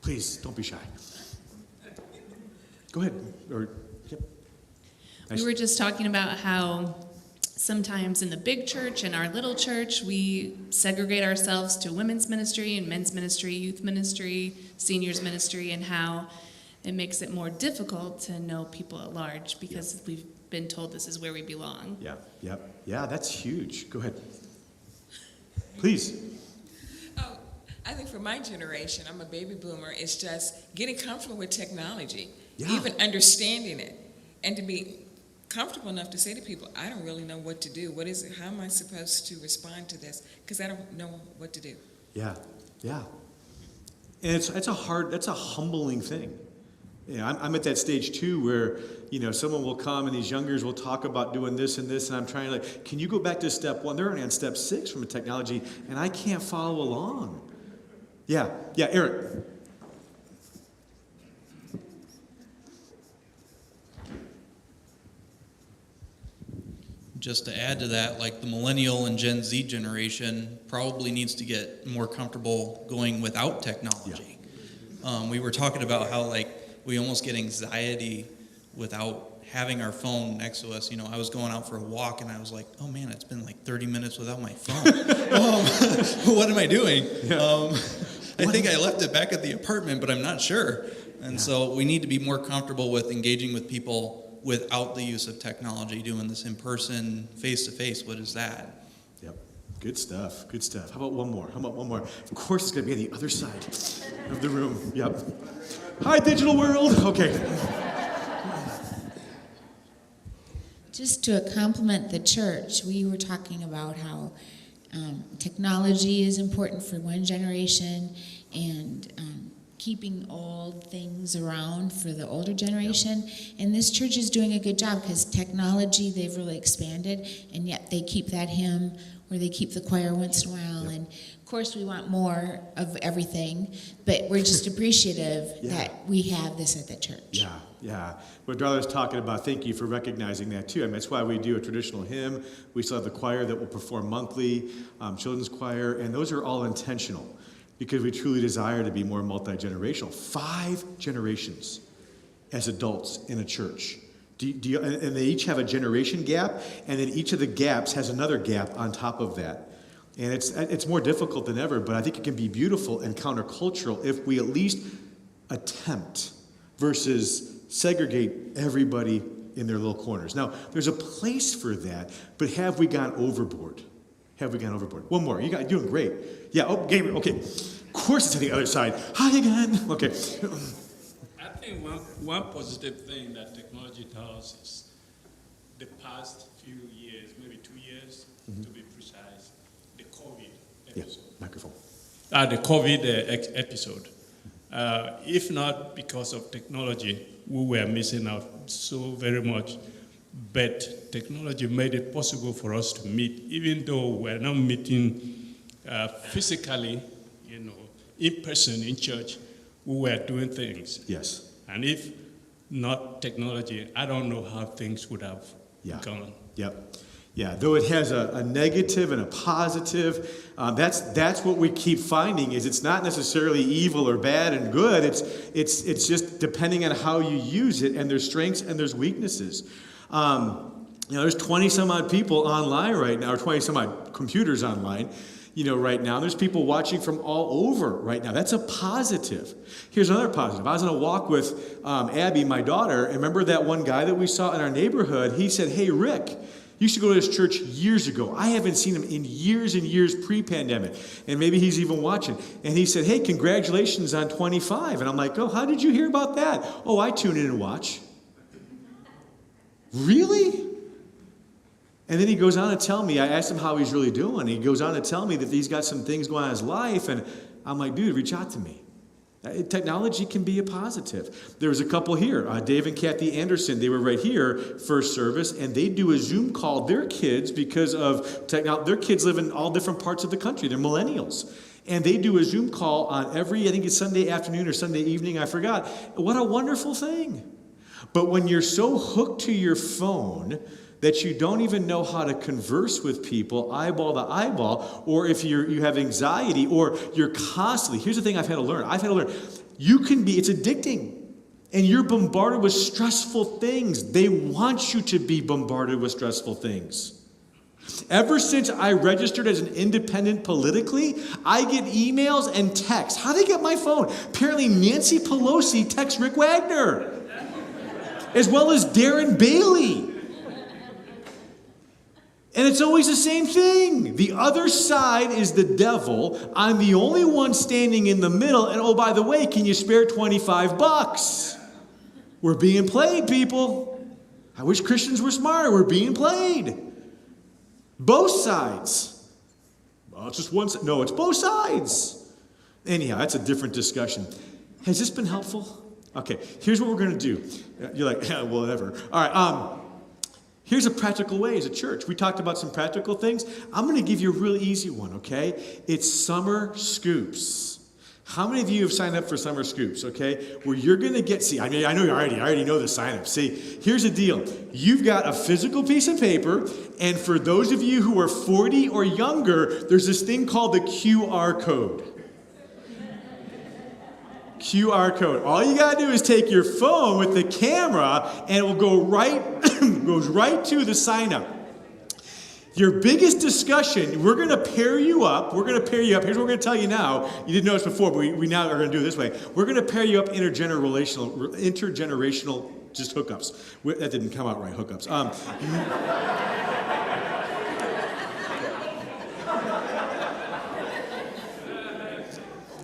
Please, don't be shy. Go ahead. Or, yep. Nice. We were just talking about how sometimes in the big church and our little church, we segregate ourselves to women's ministry and men's ministry, youth ministry, seniors ministry, and how it makes it more difficult to know people at large because we've been told this is where we belong. Yeah, that's huge. Go ahead. Please. Oh, I think for my generation, I'm a baby boomer, it's just getting comfortable with technology, even understanding it, and to be comfortable enough to say to people, I don't really know what to do. What is it? How am I supposed to respond to this? Because I don't know what to do. Yeah. And that's a humbling thing. You know, I'm at that stage too where, you know, someone will come and these youngers will talk about doing this and this, and I'm trying to can you go back to step 1? They're already on step 6 from a technology, and I can't follow along. Yeah, Eric. Just to add to that, like the millennial and Gen Z generation probably needs to get more comfortable going without technology. We were talking about how like we almost get anxiety without having our phone next to us. You know, I was going out for a walk and I was like, oh man, it's been like 30 minutes without my phone. What am I doing? I think I left it back at the apartment, but I'm not sure. And so we need to be more comfortable with engaging with people without the use of technology, doing this in person, face to face. What is that? Yep. Good stuff. How about one more? Of course, it's going to be on the other side of the room. Yep. Hi, digital world. Okay. Just to compliment the church, we were talking about how technology is important for one generation and keeping old things around for the older generation. And this church is doing a good job because technology, they've really expanded, and yet they keep that hymn or they keep the choir once in a while. And of course, we want more of everything, but we're just appreciative that we have this at the church. Yeah. What Darla's talking about, thank you for recognizing that too. I mean, that's why we do a traditional hymn. We still have the choir that will perform monthly, children's choir, and those are all intentional because we truly desire to be more multi-generational. 5 generations as adults in a church. And they each have a generation gap, and then each of the gaps has another gap on top of that. And it's more difficult than ever, but I think it can be beautiful and countercultural if we at least attempt versus segregate everybody in their little corners. Now, there's a place for that, but have we gone overboard? One more. You're doing great. Yeah, Gabriel, okay. Of course it's on the other side. Hi again. Okay. I think one positive thing that technology does is the past few years, maybe 2 years, to be precise, the COVID episode. Microphone. The COVID episode. If not because of technology, we were missing out so very much. But technology made it possible for us to meet, even though we're not meeting physically, in person in church. We were doing things. Yes. And if not technology, I don't know how things would have gone. Yep. Yeah, though it has a negative and a positive, that's what we keep finding is it's not necessarily evil or bad and good. It's just depending on how you use it, and there's strengths and there's weaknesses. There's 20 some odd people online right now, or 20 some odd computers online, right now. There's people watching from all over right now. That's a positive. Here's another positive. I was on a walk with Abby, my daughter, and remember that one guy that we saw in our neighborhood? He said, hey, Rick, you used to go to this church years ago. I haven't seen him in years and years pre-pandemic. And maybe he's even watching. And he said, hey, congratulations on 25. And I'm like, oh, how did you hear about that? Oh, I tune in and watch. Really? And then he goes on to tell me, I asked him how he's really doing. He goes on to tell me that he's got some things going on in his life. And I'm like, dude, reach out to me. Technology can be a positive. There was a couple here, Dave and Kathy Anderson. They were right here, first service, and they do a Zoom call. Their kids, because of technology, their kids live in all different parts of the country. They're millennials. And they do a Zoom call on every, I think it's Sunday afternoon or Sunday evening, I forgot. What a wonderful thing. But when you're so hooked to your phone that you don't even know how to converse with people eyeball to eyeball, or if you have anxiety, or you're constantly, here's the thing I've had to learn. It's addicting. And you're bombarded with stressful things. They want you to be bombarded with stressful things. Ever since I registered as an independent politically, I get emails and texts. How do they get my phone? Apparently Nancy Pelosi texts Rick Wagner, as well as Darren Bailey. And it's always the same thing. The other side is the devil. I'm the only one standing in the middle. And oh, by the way, can you spare $25? We're being played, people. I wish Christians were smarter. We're being played. Both sides. Well, it's just one side. No, it's both sides. Anyhow, that's a different discussion. Has this been helpful? Okay, here's what we're going to do. You're like, yeah, whatever. All right, here's a practical way as a church. We talked about some practical things. I'm going to give you a really easy one, okay? It's Summer Scoops. How many of you have signed up for Summer Scoops, okay? Where you're going to get, I know you already know the sign up. See, here's the deal. You've got a physical piece of paper, and for those of you who are 40 or younger, there's this thing called the QR code. QR code. All you got to do is take your phone with the camera, and it will go goes right to the sign up. Your biggest discussion, we're going to pair you up. Here's what we're going to tell you now. You didn't know this before, but we now are going to do it this way. We're going to pair you up intergenerational just hookups. That didn't come out right, hookups.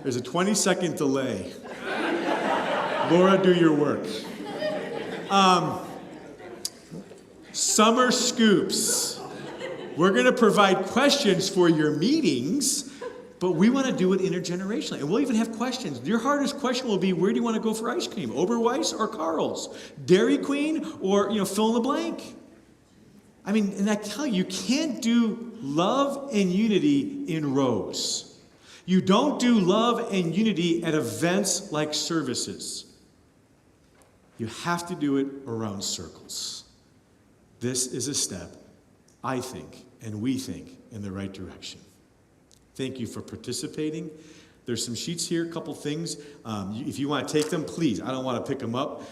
There's a 20-second delay. Laura, do your work. Summer Scoops. We're going to provide questions for your meetings, but we want to do it intergenerationally. And we'll even have questions. Your hardest question will be, where do you want to go for ice cream? Oberweis or Carl's? Dairy Queen or, fill in the blank? I mean, and I tell you, you can't do love and unity in rows. You don't do love and unity at events like services. You have to do it around circles. This is a step, I think, and we think, in the right direction. Thank you for participating. There's some sheets here, a couple things. If you want to take them, please. I don't want to pick them up.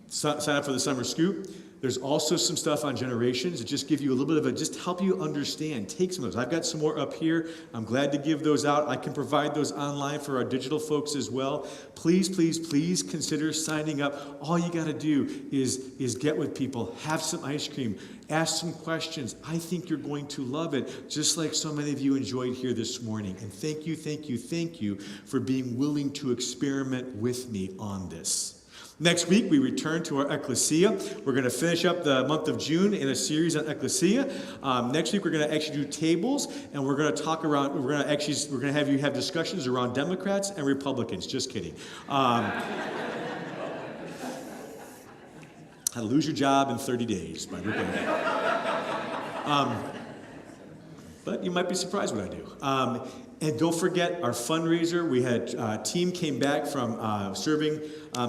Sign up for the Summer Scoop. There's also some stuff on generations that just give you a little bit of just help you understand. Take some of those. I've got some more up here. I'm glad to give those out. I can provide those online for our digital folks as well. Please, please, please consider signing up. All you got to do is get with people, have some ice cream, ask some questions. I think you're going to love it, just like so many of you enjoyed here this morning. And thank you for being willing to experiment with me on this. Next week, we return to our Ecclesia. We're going to finish up the month of June in a series on Ecclesia. Next week, we're going to actually do tables, and we're going to talk around, we're going to have you have discussions around Democrats and Republicans. Just kidding. How to Lose Your Job in 30 Days by Rick Wagner. But you might be surprised what I do. And don't forget our fundraiser. We had a team came back from serving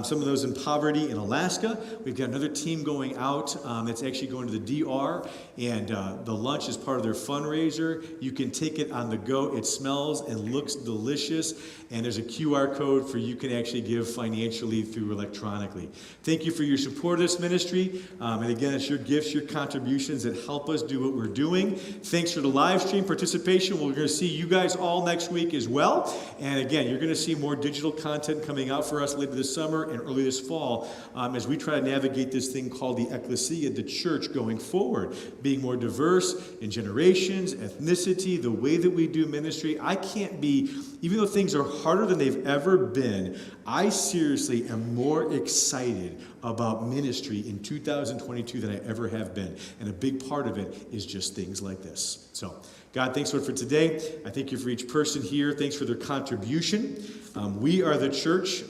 some of those in poverty in Alaska. We've got another team going out that's actually going to the DR, and the lunch is part of their fundraiser. You can take it on the go. It smells and looks delicious, and there's a QR code for you can actually give financially through electronically. Thank you for your support of this ministry, and again, it's your gifts, your contributions that help us do what we're doing. Thanks for the live stream participation. We're going to see you guys all next week as well, and again, you're going to see more digital content coming out for us later this summer and early this fall as we try to navigate this thing called the Ecclesia, the church going forward, being more diverse in generations, ethnicity, the way that we do ministry. I can't be, even though things are harder than they've ever been, I seriously am more excited about ministry in 2022 than I ever have been. And a big part of it is just things like this. So, God, thanks, Lord, for today. I thank you for each person here. Thanks for their contribution. We are the church,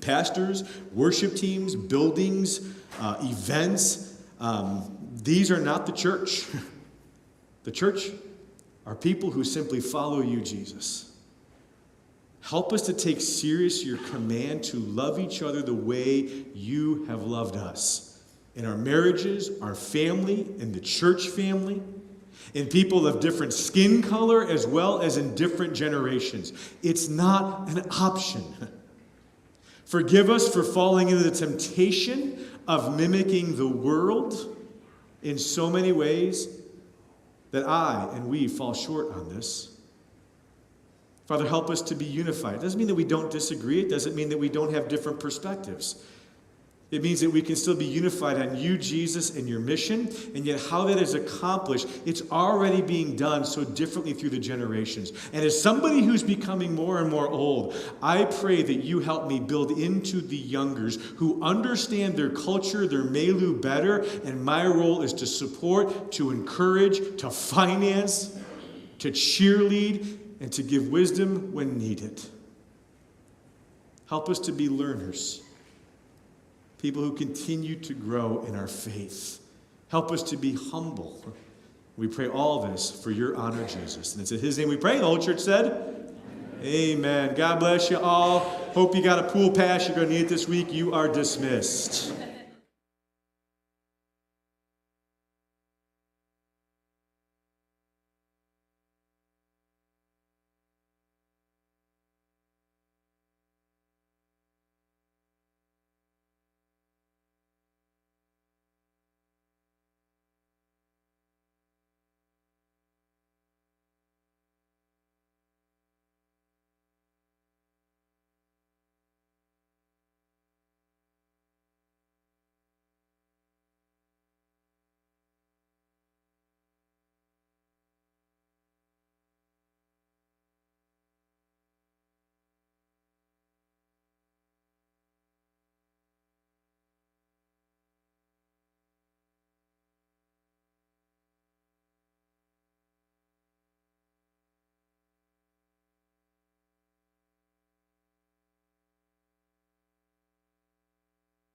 pastors, worship teams, buildings, events. These are not the church. The church are people who simply follow you, Jesus. Help us to take serious your command to love each other the way you have loved us. In our marriages, our family, in the church family, in people of different skin color as well as in different generations. It's not an option. Forgive us for falling into the temptation of mimicking the world in so many ways that I and we fall short on this. Father, help us to be unified. It doesn't mean that we don't disagree. It doesn't mean that we don't have different perspectives. It means that we can still be unified on you, Jesus, and your mission, and yet how that is accomplished, it's already being done so differently through the generations. And as somebody who's becoming more and more old, I pray that you help me build into the youngers who understand their culture, their milieu better, and my role is to support, to encourage, to finance, to cheerlead, and to give wisdom when needed. Help us to be learners. People who continue to grow in our faith. Help us to be humble. We pray all this for your honor, Jesus. And it's in his name we pray. The whole church said, Amen. God bless you all. Hope you got a pool pass. You're going to need it this week. You are dismissed.